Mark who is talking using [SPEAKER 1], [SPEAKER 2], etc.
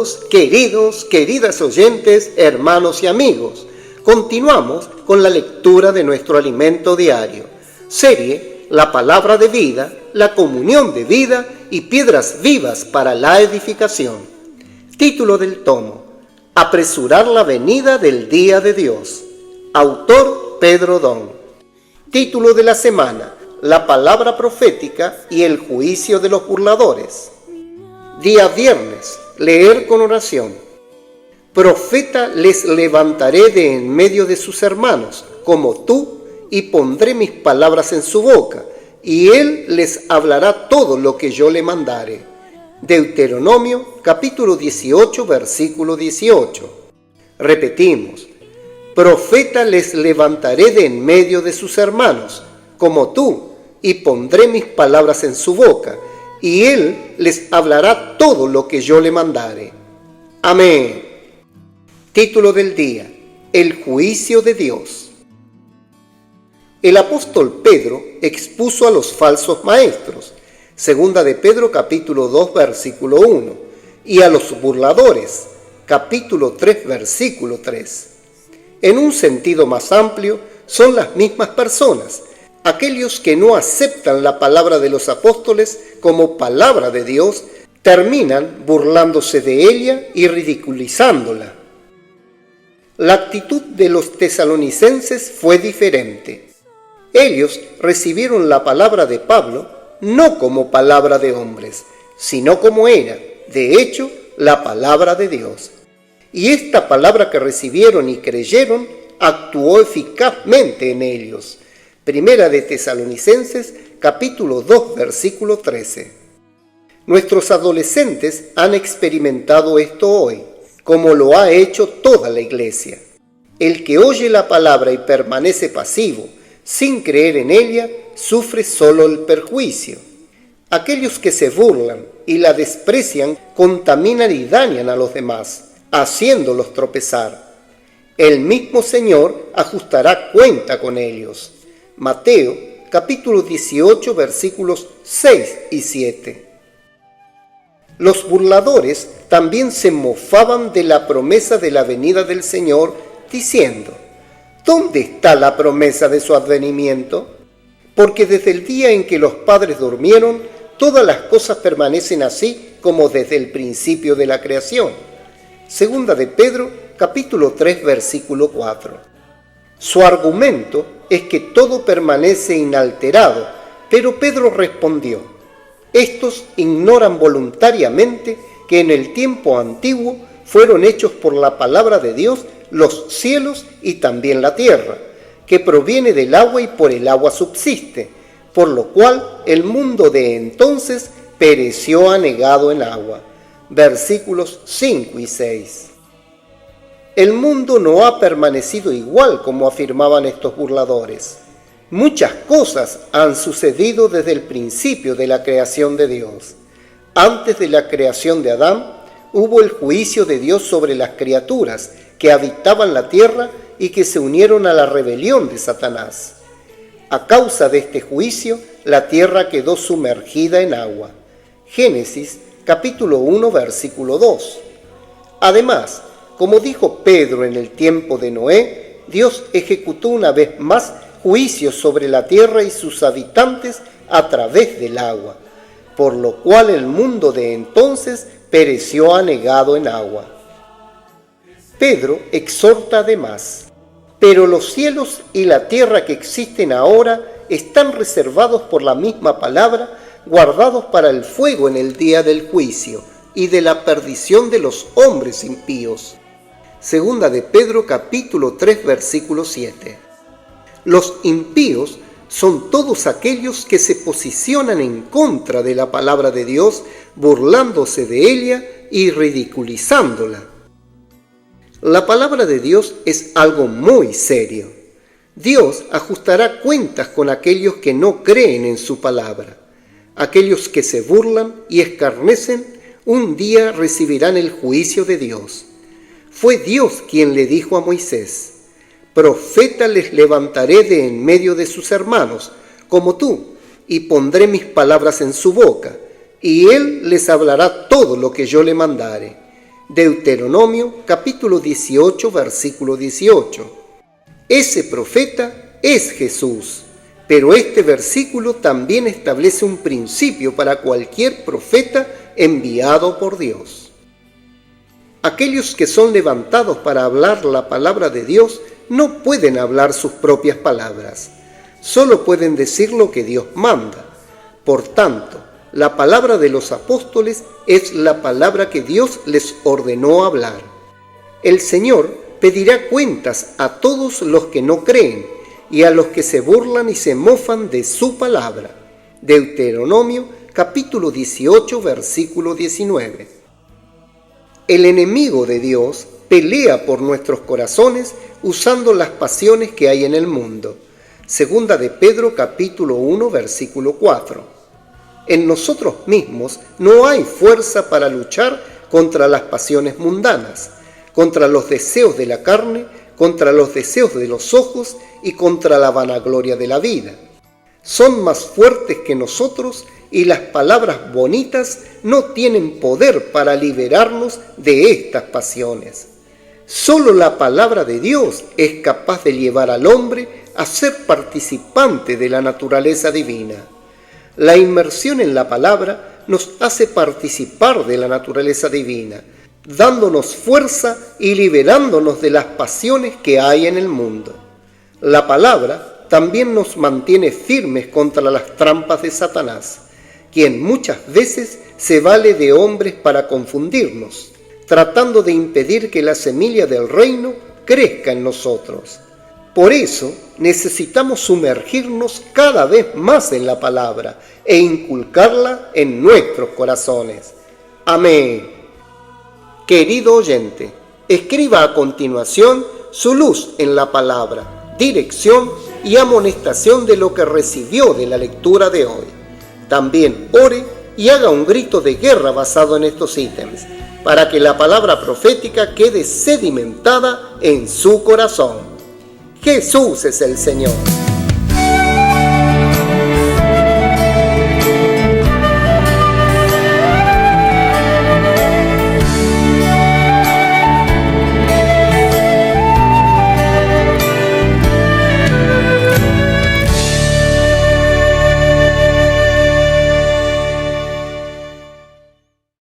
[SPEAKER 1] Saludos, queridas oyentes, hermanos y amigos. Continuamos con la lectura de nuestro alimento diario. Serie La Palabra de Vida, la Comunión de Vida y Piedras Vivas para la Edificación. Título del tomo: Apresurar la venida del día de Dios. Autor Pedro Don. Título de la semana: La palabra profética y el juicio de los burladores. Día viernes. Leer con oración. Profeta les levantaré de en medio de sus hermanos, como tú, y pondré mis palabras en su boca, y él les hablará todo lo que yo le mandare. Deuteronomio, capítulo 18, versículo 18. Repetimos: profeta les levantaré de en medio de sus hermanos, como tú, y pondré mis palabras en su boca, y él les hablará todo lo que yo le mandare. Amén. Título del día: El juicio de Dios. El apóstol Pedro expuso a los falsos maestros, segunda de Pedro capítulo 2 versículo 1, y a los burladores, capítulo 3 versículo 3. En un sentido más amplio, son las mismas personas, aquellos que no aceptan la palabra de los apóstoles como palabra de Dios, terminan burlándose de ella y ridiculizándola. La actitud de los tesalonicenses fue diferente. Ellos recibieron la palabra de Pablo no como palabra de hombres, sino como era, de hecho, la palabra de Dios. Y esta palabra que recibieron y creyeron actuó eficazmente en ellos. Primera de Tesalonicenses, capítulo 2, versículo 13. Nuestros adolescentes han experimentado esto hoy, como lo ha hecho toda la iglesia. El que oye la palabra y permanece pasivo, sin creer en ella, sufre solo el perjuicio. Aquellos que se burlan y la desprecian contaminan y dañan a los demás, haciéndolos tropezar. El mismo Señor ajustará cuenta con ellos. Mateo, capítulo 18, versículos 6 y 7. Los burladores también se mofaban de la promesa de la venida del Señor, diciendo: ¿dónde está la promesa de su advenimiento? Porque desde el día en que los padres durmieron, todas las cosas permanecen así como desde el principio de la creación. Segunda de Pedro, capítulo 3, versículo 4. Su argumento es que todo permanece inalterado, pero Pedro respondió: estos ignoran voluntariamente que en el tiempo antiguo fueron hechos por la palabra de Dios los cielos y también la tierra, que proviene del agua y por el agua subsiste, por lo cual el mundo de entonces pereció anegado en agua. Versículos 5 y 6. El mundo no ha permanecido igual como afirmaban estos burladores. Muchas cosas han sucedido desde el principio de la creación de Dios. Antes de la creación de Adán, hubo el juicio de Dios sobre las criaturas que habitaban la tierra y que se unieron a la rebelión de Satanás. A causa de este juicio, la tierra quedó sumergida en agua. Génesis, capítulo 1, versículo 2. Además, como dijo Pedro en el tiempo de Noé, Dios ejecutó una vez más juicios sobre la tierra y sus habitantes a través del agua, por lo cual el mundo de entonces pereció anegado en agua. Pedro exhorta además: pero los cielos y la tierra que existen ahora están reservados por la misma palabra, guardados para el fuego en el día del juicio y de la perdición de los hombres impíos. Segunda de Pedro capítulo 3 versículo 7. Los impíos son todos aquellos que se posicionan en contra de la palabra de Dios, burlándose de ella y ridiculizándola. La palabra de Dios es algo muy serio. Dios ajustará cuentas con aquellos que no creen en su palabra. Aquellos que se burlan y escarnecen, un día recibirán el juicio de Dios. Fue Dios quien le dijo a Moisés: profeta les levantaré de en medio de sus hermanos, como tú, y pondré mis palabras en su boca, y él les hablará todo lo que yo le mandare. Deuteronomio capítulo 18, versículo 18. Ese profeta es Jesús, pero este versículo también establece un principio para cualquier profeta enviado por Dios. Aquellos que son levantados para hablar la palabra de Dios no pueden hablar sus propias palabras, solo pueden decir lo que Dios manda. Por tanto, la palabra de los apóstoles es la palabra que Dios les ordenó hablar. El Señor pedirá cuentas a todos los que no creen y a los que se burlan y se mofan de su palabra. Deuteronomio capítulo 18, versículo 19. El enemigo de Dios pelea por nuestros corazones usando las pasiones que hay en el mundo. Segunda de Pedro capítulo 1, versículo 4. En nosotros mismos no hay fuerza para luchar contra las pasiones mundanas, contra los deseos de la carne, contra los deseos de los ojos y contra la vanagloria de la vida. Son más fuertes que nosotros y las palabras bonitas no tienen poder para liberarnos de estas pasiones. Solo la palabra de Dios es capaz de llevar al hombre a ser participante de la naturaleza divina. La inmersión en la palabra nos hace participar de la naturaleza divina, dándonos fuerza y liberándonos de las pasiones que hay en el mundo. La palabra también nos mantiene firmes contra las trampas de Satanás, quien muchas veces se vale de hombres para confundirnos, tratando de impedir que la semilla del reino crezca en nosotros. Por eso necesitamos sumergirnos cada vez más en la palabra e inculcarla en nuestros corazones. Amén. Querido oyente, escriba a continuación su luz en la palabra, dirección y amonestación de lo que recibió de la lectura de hoy. También ore y haga un grito de guerra basado en estos ítems, para que la palabra profética quede sedimentada en su corazón. Jesús es el Señor.